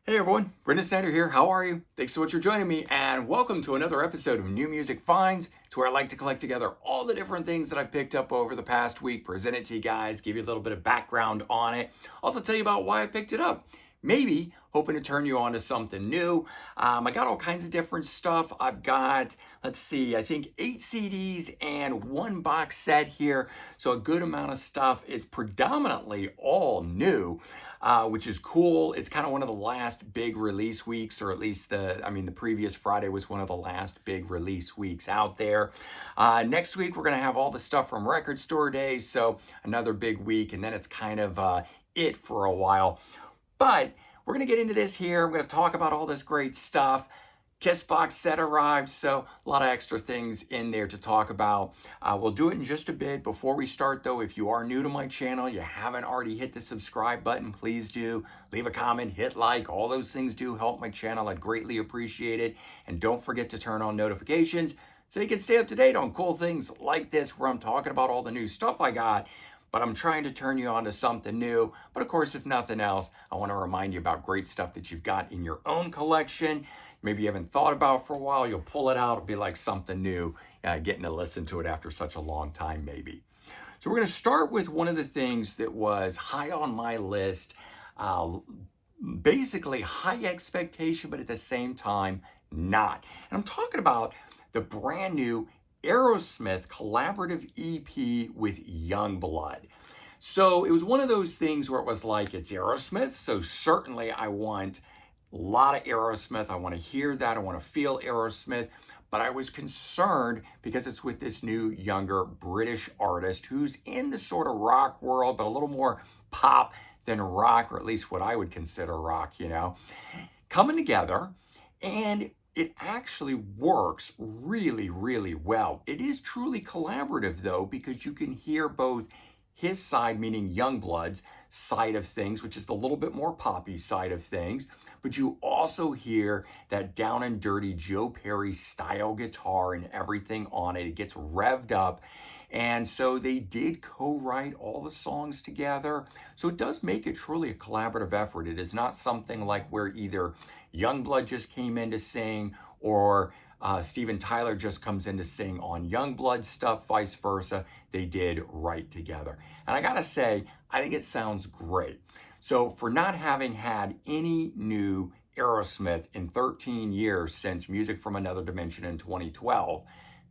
Hey everyone, Brendan Snyder here. How are you? Thanks so much for joining me, and welcome to another episode of New Music Finds. It's where I like to collect together all the different things that I picked up over the past week, present it to you guys, give you a little bit of background on it, also tell you about why I picked it up. Maybe hoping to turn you on to something new. I got all kinds of different stuff. I've got, let's see, I think 8 CDs and 1 box set here. So a good amount of stuff. It's predominantly all new. Which is cool. It's kind of one of the last big release weeks, or at least the previous Friday was one of the last big release weeks out there. Next week, we're going to have all the stuff from Record Store Days, so another big week, and then it's kind of it for a while. But we're going to get into this here. I'm going to talk about all this great stuff. Kiss box set arrived, so a lot of extra things in there to talk about. We'll do it in just a bit. Before we start, though, if you are new to my channel, you haven't already hit the subscribe button, please do. Leave a comment, hit like. All those things do help my channel. I'd greatly appreciate it. And don't forget to turn on notifications so you can stay up to date on cool things like this, where I'm talking about all the new stuff I got. But I'm trying to turn you on to something new. But of course, if nothing else, I want to remind you about great stuff that you've got in your own collection. Maybe you haven't thought about for a while. You'll pull it out. It'll be like something new, getting to listen to it after such a long time, maybe. So we're going to start with one of the things that was high on my list. Basically high expectation, but at the same time, not. And I'm talking about the brand new Aerosmith collaborative EP with Yungblud. So it was one of those things where it was like, it's Aerosmith, so certainly I want a lot of Aerosmith. I want to hear that. I want to feel Aerosmith. But I was concerned because it's with this new younger British artist who's in the sort of rock world, but a little more pop than rock, or at least what I would consider rock, coming together. And it actually works really, really well. It is truly collaborative, though, because you can hear both his side, meaning Yungblud's side of things, which is the little bit more poppy side of things, but you also hear that down and dirty Joe Perry style guitar and everything on it. It gets revved up. And so they did co-write all the songs together. So it does make it truly a collaborative effort. It is not something like where either Yungblud just came in to sing, or Steven Tyler just comes in to sing on Yungblud stuff, vice versa. They did write together. And I gotta say, I think it sounds great. So for not having had any new Aerosmith in 13 years since Music from Another Dimension in 2012,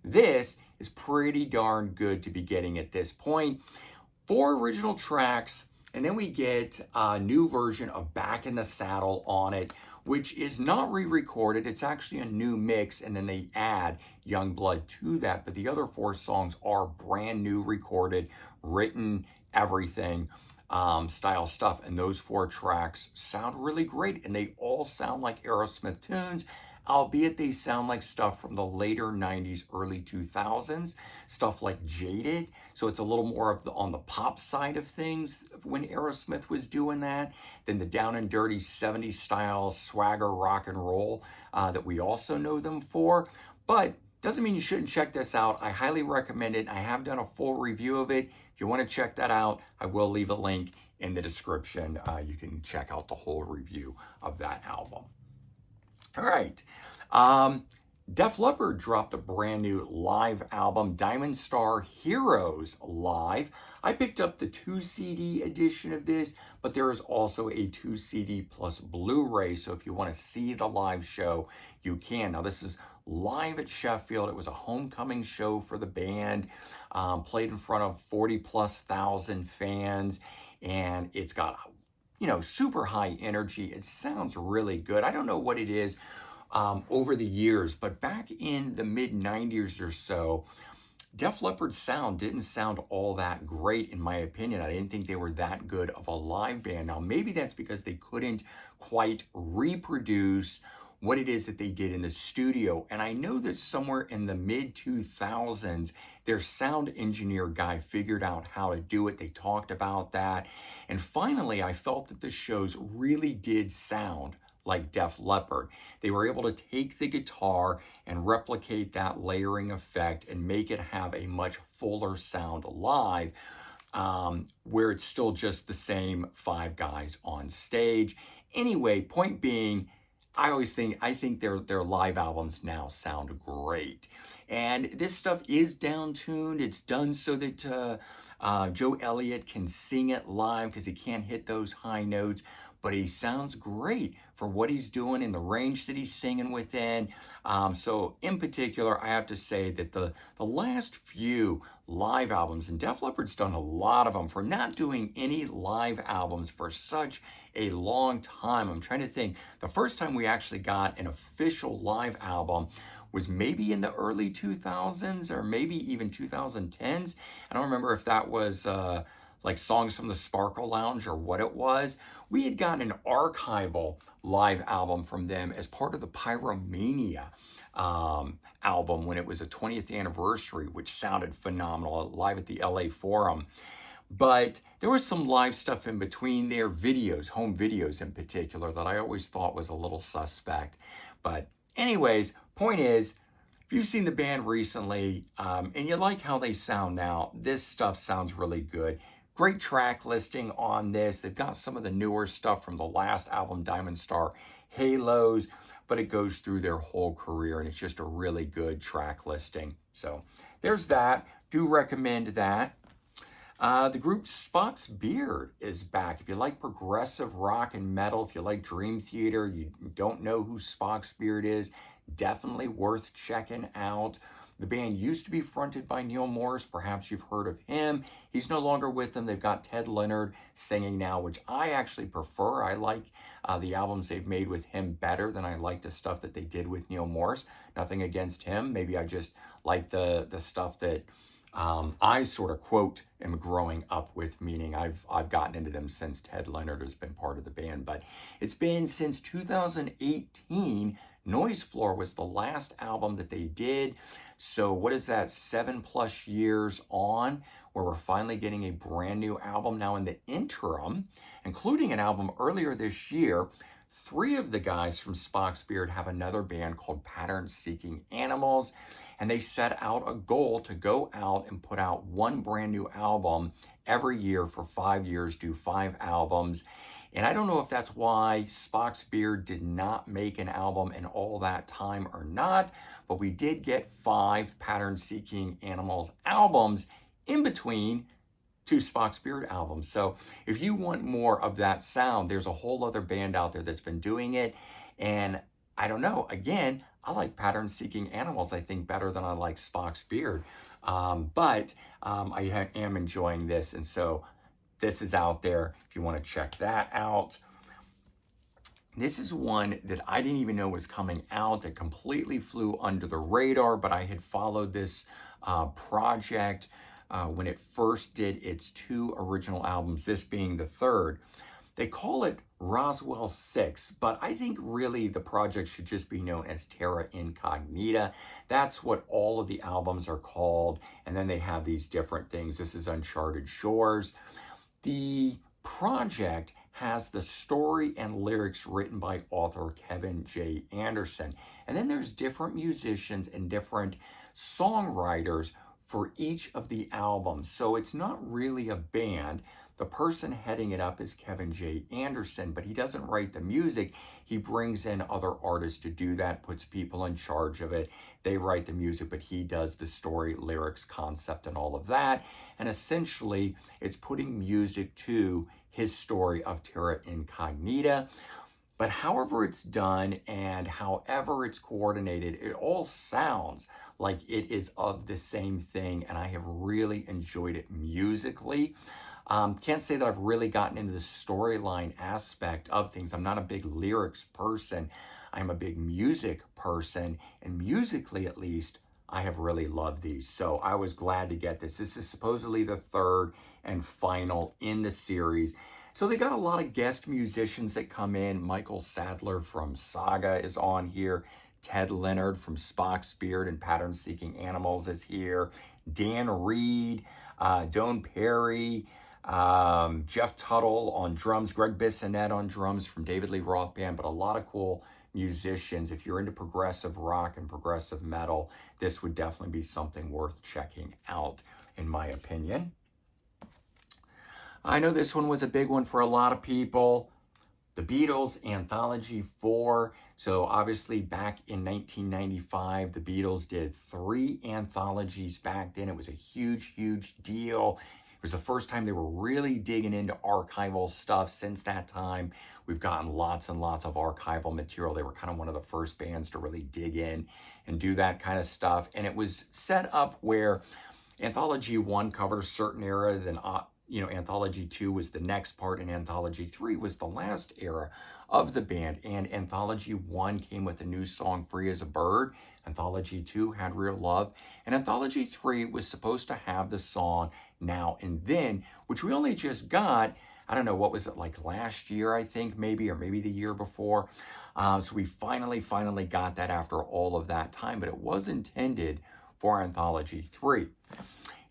this is pretty darn good to be getting at this point. 4 original tracks, and then we get a new version of Back in the Saddle on it, which is not re-recorded. It's actually a new mix, and then they add Yungblud to that. But the other 4 songs are brand new, recorded, written, everything, style stuff. And those 4 tracks sound really great, and they all sound like Aerosmith tunes, albeit they sound like stuff from the later 90s, early 2000s, stuff like Jaded. So it's a little more of on the pop side of things when Aerosmith was doing that, than the down and dirty 70s style swagger rock and roll that we also know them for. But doesn't mean you shouldn't check this out. I highly recommend it. I have done a full review of it. If you want to check that out, I will leave a link in the description. You can check out the whole review of that album. All right. Def Leppard dropped a brand new live album, Diamond Star Heroes Live. I picked up the 2 CD edition of this, but there is also a 2 CD plus Blu-ray. So if you want to see the live show, you can. Now, this is live at Sheffield. It was a homecoming show for the band, played in front of 40,000+ fans, and it's got super high energy. It sounds really good. I don't know what it is over the years, but back in the mid-90s or so, Def Leppard's sound didn't sound all that great, in my opinion. I didn't think they were that good of a live band. Now, maybe that's because they couldn't quite reproduce what it is that they did in the studio. And I know that somewhere in the mid-2000s, their sound engineer guy figured out how to do it. They talked about that. And finally, I felt that the shows really did sound like Def Leppard. They were able to take the guitar and replicate that layering effect and make it have a much fuller sound live, where it's still just the same 5 guys on stage. anyway, point being, I think their live albums now sound great. And this stuff is down-tuned. It's done so that Joe Elliott can sing it live because he can't hit those high notes, but he sounds great for what he's doing in the range that he's singing within. So in particular, I have to say that the last few live albums, and Def Leppard's done a lot of them for not doing any live albums for such a long time. I'm trying to think. The first time we actually got an official live album was maybe in the early 2000s or maybe even 2010s. I don't remember if that was like Songs from the Sparkle Lounge or what it was. We had gotten an archival live album from them as part of the Pyromania album when it was a 20th anniversary, which sounded phenomenal, live at the LA Forum. But there was some live stuff in between there, videos, home videos in particular, that I always thought was a little suspect. But anyways, point is, if you've seen the band recently and you like how they sound now, this stuff sounds really good. Great track listing on this. They've got some of the newer stuff from the last album, Diamond Star Halos, but it goes through their whole career, and it's just a really good track listing. So there's that. Do recommend that. The group Spock's Beard is back. If you like progressive rock and metal, if you like Dream Theater, you don't know who Spock's Beard is, definitely worth checking out. The band used to be fronted by Neil Morris. Perhaps you've heard of him. He's no longer with them. They've got Ted Leonard singing now, which I actually prefer. I like the albums they've made with him better than I like the stuff that they did with Neil Morris. Nothing against him. Maybe I just like the stuff that I sort of quote am growing up with, meaning I've gotten into them since Ted Leonard has been part of the band. But it's been since 2018. Noise Floor was the last album that they did. So what is that, 7+ years on, where we're finally getting a brand new album. Now in the interim, including an album earlier this year, 3 of the guys from Spock's Beard have another band called Pattern Seeking Animals, and they set out a goal to go out and put out one brand new album every year for 5 years, do 5 albums. And I don't know if that's why Spock's Beard did not make an album in all that time or not, but we did get 5 Pattern Seeking Animals albums in between 2 Spock's Beard albums. So if you want more of that sound, there's a whole other band out there that's been doing it. And I don't know, again, I like Pattern Seeking Animals, I think, better than I like Spock's Beard. But I am enjoying this. And so this is out there if you want to check that out. This is one that I didn't even know was coming out, that completely flew under the radar, but I had followed this project when it first did its 2 original albums, this being the 3rd. They call it Roswell 6, but I think really the project should just be known as Terra Incognita. That's what all of the albums are called, and then they have these different things. This is Uncharted Shores. The project has the story and lyrics written by author Kevin J. Anderson. And then there's different musicians and different songwriters for each of the albums. So it's not really a band. The person heading it up is Kevin J. Anderson, but he doesn't write the music. He brings in other artists to do that, puts people in charge of it. They write the music, but he does the story, lyrics, concept, and all of that. And essentially, it's putting music to his story of Terra Incognita. But however it's done and however it's coordinated, it all sounds like it is of the same thing, and I have really enjoyed it musically. Can't say that I've really gotten into the storyline aspect of things. I'm not a big lyrics person. I'm a big music person, and musically at least, I have really loved these. So I was glad to get this. This is supposedly the 3rd and final in the series. So they got a lot of guest musicians that come in. Michael Sadler from Saga is on here. Ted Leonard from Spock's Beard and Pattern Seeking Animals is here. Dan Reed, Doan Perry, Jeff Tuttle on drums, Greg Bissonette on drums from David Lee Roth Band, but a lot of cool musicians. If you're into progressive rock and progressive metal, this would definitely be something worth checking out, in my opinion. I know this one was a big one for a lot of people. The Beatles Anthology 4. So obviously back in 1995, the Beatles did 3 anthologies back then. It was a huge, huge deal. It was the first time they were really digging into archival stuff. Since that time, we've gotten lots and lots of archival material. They were kind of one of the first bands to really dig in and do that kind of stuff. And it was set up where Anthology 1 covered a certain era, then Anthology 2 was the next part, and Anthology 3 was the last era of the band. And Anthology 1 came with a new song, Free as a Bird. Anthology 2 had Real Love. And Anthology 3 was supposed to have the song Now and Then, which we only just got, I don't know, what was it, like last year, I think, maybe, or maybe the year before. So we finally got that after all of that time, but it was intended for Anthology 3.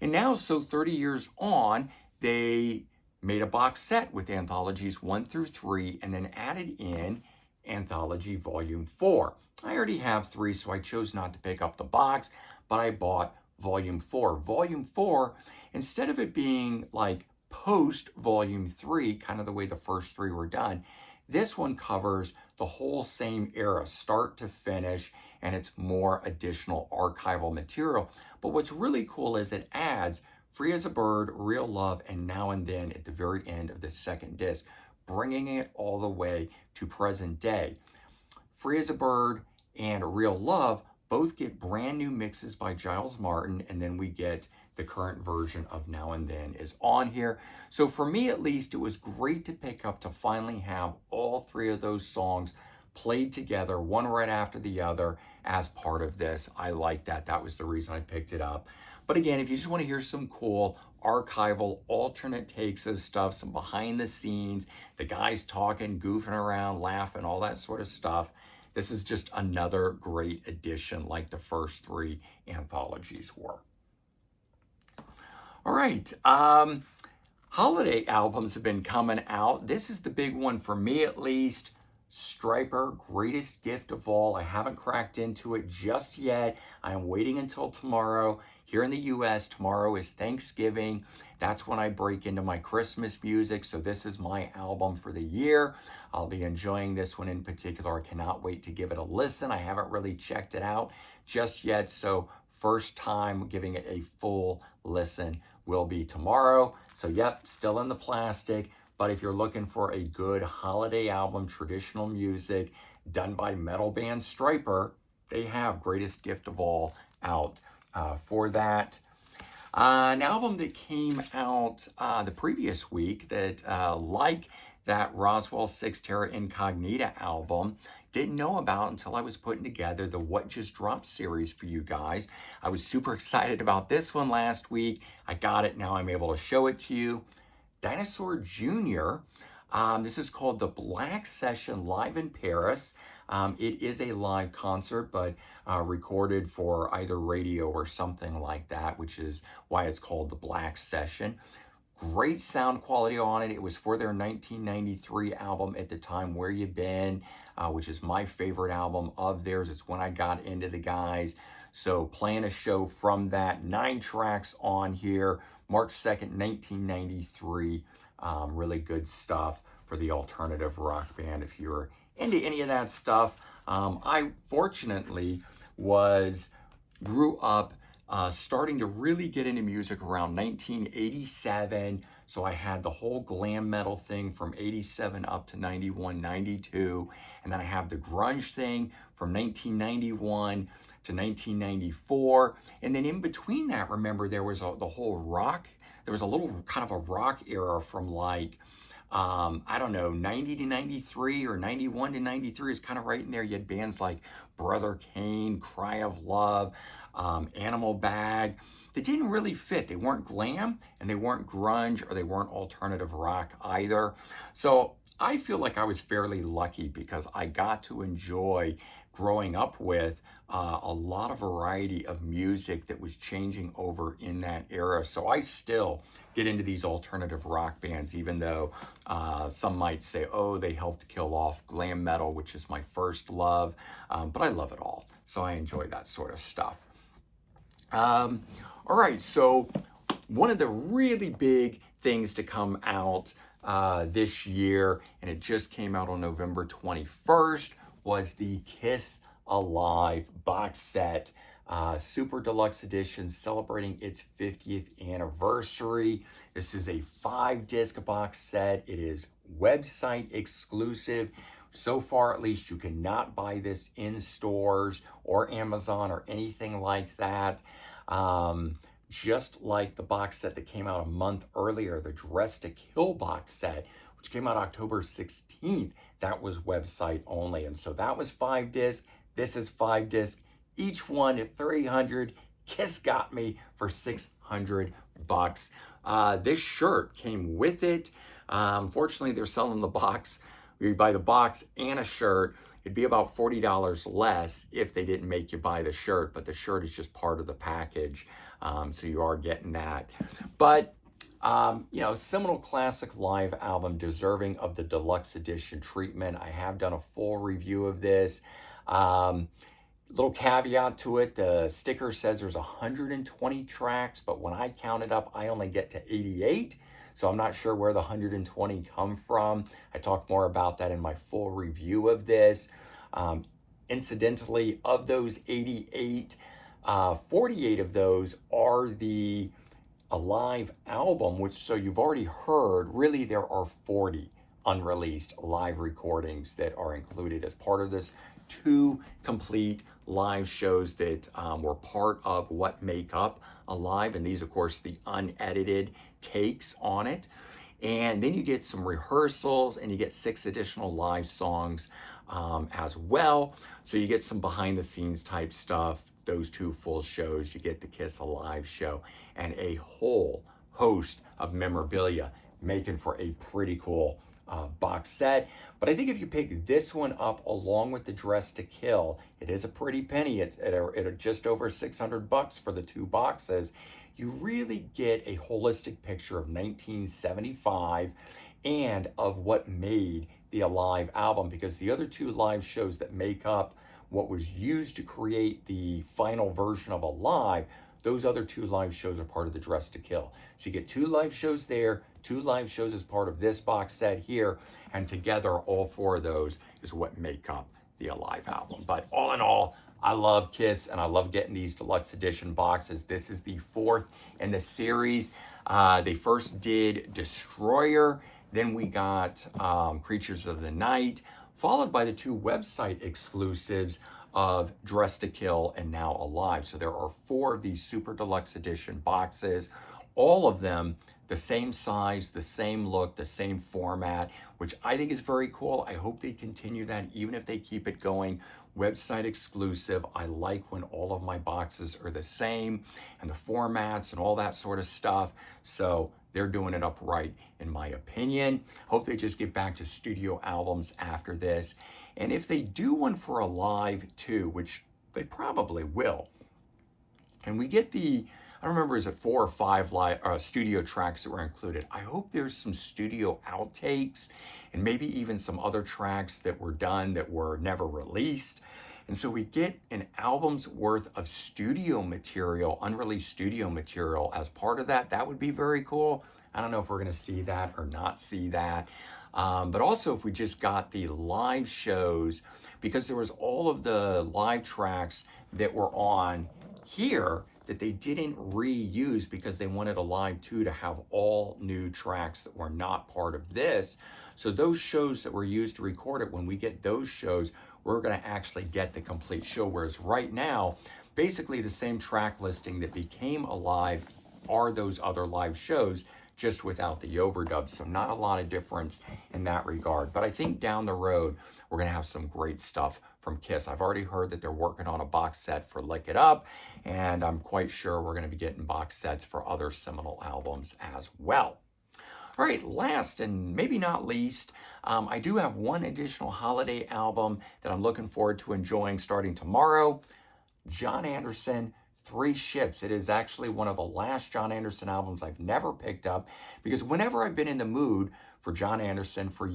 And now, so 30 years on, they made a box set with anthologies 1 through 3 and then added in Anthology Volume 4. I already have 3, so I chose not to pick up the box, but I bought Volume 4. Volume 4, instead of it being like post Volume 3, kind of the way the first 3 were done, this one covers the whole same era, start to finish, and it's more additional archival material. But what's really cool is it adds Free as a Bird, Real Love, and Now and Then at the very end of the second disc, bringing it all the way to present day. Free as a Bird and Real Love both get brand new mixes by Giles Martin, and then we get the current version of Now and Then is on here. So for me, at least, it was great to pick up to finally have all 3 of those songs played together, one right after the other, as part of this. I like that. That was the reason I picked it up. But again, if you just want to hear some cool archival alternate takes of stuff, some behind the scenes, the guys talking, goofing around, laughing, all that sort of stuff, this is just another great addition like the first 3 anthologies were. All right. Holiday albums have been coming out. This is the big one for me, at least. Stryper, Greatest Gift of All. I haven't cracked into it just yet. I am waiting until tomorrow. Here in the US, tomorrow is Thanksgiving. That's when I break into my Christmas music. So this is my album for the year. I'll be enjoying this one in particular. I cannot wait to give it a listen. I haven't really checked it out just yet. So first time giving it a full listen will be tomorrow. So yep, still in the plastic. But if you're looking for a good holiday album, traditional music done by metal band Stryper, they have Greatest Gift of All out for that. An album that came out the previous week that, like that Roswell 6 Terra Incognita album, didn't know about until I was putting together the What Just Dropped series for you guys. I was super excited about this one last week. I got it. Now I'm able to show it to you. Dinosaur Jr. This is called the Black Session Live in Paris. It is a live concert, but recorded for either radio or something like that, which is why it's called the Black Session. Great sound quality on it. It was for their 1993 album at the time, Where You Been, which is my favorite album of theirs. It's when I got into the guys. So playing a show from that, 9 tracks on here, March 2nd, 1993. Really good stuff for the alternative rock band if you're into any of that stuff. I fortunately grew up starting to really get into music around 1987. So I had the whole glam metal thing from 87 up to 91, 92. And then I have the grunge thing from 1991 to 1994. And then in between that, remember, there was the whole rock. There was a little kind of a rock era from like, I don't know, 90 to 93 or 91 to 93 is kind of right in there. You had bands like Brother Cane, Cry of Love, Animal Bag. They didn't really fit. They weren't glam and they weren't grunge or they weren't alternative rock either. So I feel like I was fairly lucky because I got to enjoy growing up with a lot of variety of music that was changing over in that era. So I still get into these alternative rock bands, even though some might say, oh, they helped kill off glam metal, which is my first love. But I love it all. So I enjoy that sort of stuff. All right, so one of the really big things to come out this year, and it just came out on November 21st, was the Kiss Alive box set, Super Deluxe Edition, celebrating its 50th anniversary. This is a 5-disc box set. It is website exclusive. So far, at least, you cannot buy this in stores or Amazon or anything like that. Just like the box set that came out a month earlier, the Dress to Kill box set, which came out October 16th, that was website only. And so that was 5 discs. This is 5 discs, each one at $300. Kiss got me for $600. This shirt came with it. Unfortunately, they're selling the box. You buy the box and a shirt, it'd be about $40 less if they didn't make you buy the shirt, but the shirt is just part of the package, so you are getting that. But, seminal classic live album deserving of the deluxe edition treatment. I have done a full review of this. Little caveat to it, the sticker says there's 120 tracks, but when I count it up, I only get to 88. So I'm not sure where the 120 come from. I talk more about that in my full review of this. Incidentally, of those 88, 48 of those are the Alive album, which, so you've already heard, really there are 40 unreleased live recordings that are included as part of this. 2 complete live shows that were part of what make up Alive, and these, of course, the unedited takes on it. And then you get some rehearsals, and you get 6 additional live songs as well. So you get some behind the scenes type stuff, those 2 full shows. You get the Kiss Alive show and a whole host of memorabilia, making for a pretty cool box set. But I think if you pick this one up along with the Dress to Kill, it is a pretty penny. It's at just over $600 for the 2 boxes. You really get a holistic picture of 1975 and of what made the Alive album, because the other 2 live shows that make up what was used to create the final version of Alive, those other 2 live shows are part of the Dress to Kill. So you get 2 live shows there, 2 live shows as part of this box set here, and together all 4 of those is what make up the Alive album. But all in all, I love Kiss, and I love getting these deluxe edition boxes. This is the 4th in the series. They first did Destroyer, then we got Creatures of the Night, followed by the 2 website exclusives of Dress to Kill and now Alive. So there are 4 of these Super Deluxe Edition boxes, all of them the same size, the same look, the same format, which I think is very cool. I hope they continue that, even if they keep it going website exclusive. I like when all of my boxes are the same and the formats and all that sort of stuff. So they're doing it up right, in my opinion. Hope they just get back to studio albums after this. And if they do one for Alive too, which they probably will, and we get the, I don't remember, is it 4 or 5 studio tracks that were included? I hope there's some studio outtakes and maybe even some other tracks that were done that were never released. And so we get an album's worth of studio material, unreleased studio material as part of that. That would be very cool. I don't know if we're going to see that or not see that. But also if we just got the live shows, because there was all of the live tracks that were on here that they didn't reuse because they wanted Alive 2 to have all new tracks that were not part of this. So those shows that were used to record it, when we get those shows, we're going to actually get the complete show. Whereas right now, basically the same track listing that became Alive are those other live shows, just without the overdubs. So not a lot of difference in that regard. But I think down the road, we're going to have some great stuff from Kiss. I've already heard that they're working on a box set for Lick It Up, and I'm quite sure we're going to be getting box sets for other seminal albums as well. All right, last and maybe not least, I do have one additional holiday album that I'm looking forward to enjoying starting tomorrow. John Anderson, 3 Ships. It is actually one of the last John Anderson albums I've never picked up, because whenever I've been in the mood for John Anderson, for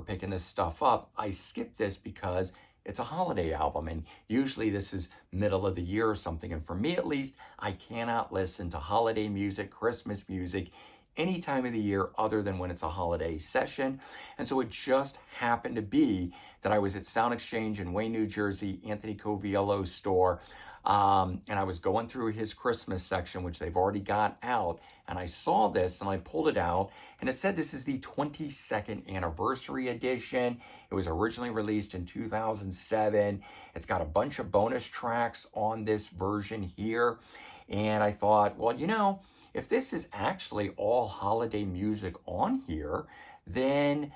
picking this stuff up, I skip this because it's a holiday album, and usually this is middle of the year or something. And for me, at least, I cannot listen to holiday music, Christmas music any time of the year other than when it's a holiday session. And so it just happened to be that I was at Sound Exchange in Wayne, New Jersey, Anthony Coviello's store, and I was going through his Christmas section, which they've already got out, and I saw this and I pulled it out, and it said this is the 22nd anniversary edition. It was originally released in 2007. It's got a bunch of bonus tracks on this version here, and I thought, well, if this is actually all holiday music on here, then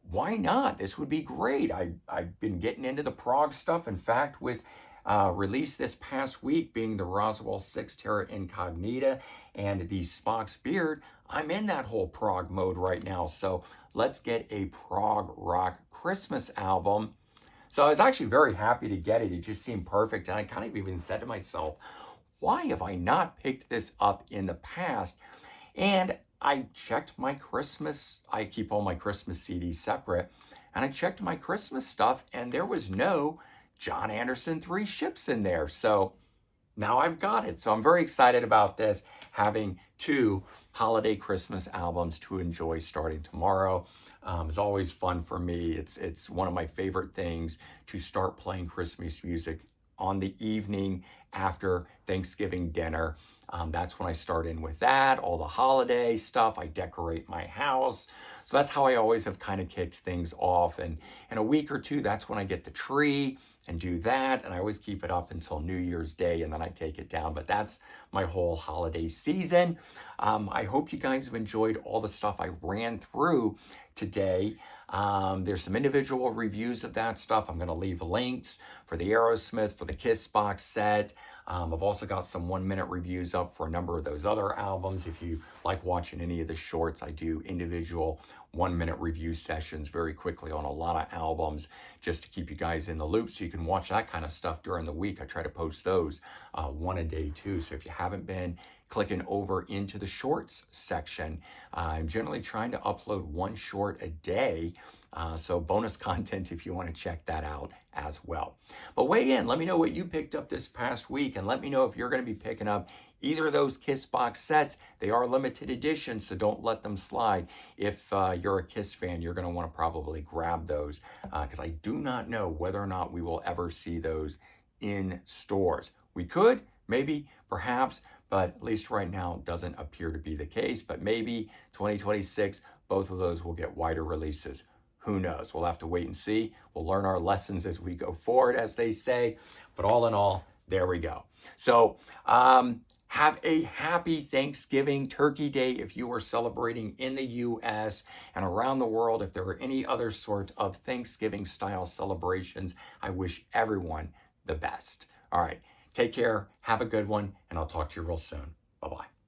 why not? This would be great. I've been getting into the prog stuff. In fact, with released this past week being the Roswell 6 Terra Incognita and the Spock's Beard, I'm in that whole prog mode right now. So let's get a prog rock Christmas album. So I was actually very happy to get it. It just seemed perfect. And I kind of even said to myself, why have I not picked this up in the past? And I checked my Christmas, I keep all my Christmas CDs separate, and I checked my Christmas stuff, and there was no John Anderson 3 Ships in there. So now I've got it. So I'm very excited about this, having 2 holiday Christmas albums to enjoy starting tomorrow. It's always fun for me. It's one of my favorite things to start playing Christmas music on the evening after Thanksgiving dinner. That's when I start in with that, all the holiday stuff. I decorate my house. So that's how I always have kind of kicked things off. And in a week or two, that's when I get the tree and do that. And I always keep it up until New Year's Day, and then I take it down. But that's my whole holiday season. I hope you guys have enjoyed all the stuff I ran through today. There's some individual reviews of that stuff. I'm going to leave links for the Aerosmith, for the Kiss box set. I've also got some 1-minute reviews up for a number of those other albums. If you like watching any of the shorts, I do individual 1-minute review sessions very quickly on a lot of albums just to keep you guys in the loop so you can watch that kind of stuff during the week. I try to post those one a day too. So if you haven't been clicking over into the shorts section, I'm generally trying to upload 1 short a day. So bonus content if you want to check that out as well. But weigh in, let me know what you picked up this past week, and let me know if you're going to be picking up either of those Kiss box sets. They are limited edition, so don't let them slide. If you're a Kiss fan, you're going to want to probably grab those because I do not know whether or not we will ever see those in stores. We could, maybe, perhaps, but at least right now it doesn't appear to be the case. But maybe 2026, both of those will get wider releases. Who knows? We'll have to wait and see. We'll learn our lessons as we go forward, as they say. But all in all, there we go. So have a happy Thanksgiving, Turkey Day if you are celebrating in the U.S. and around the world. If there are any other sort of Thanksgiving-style celebrations, I wish everyone the best. All right, take care, have a good one, and I'll talk to you real soon. Bye-bye.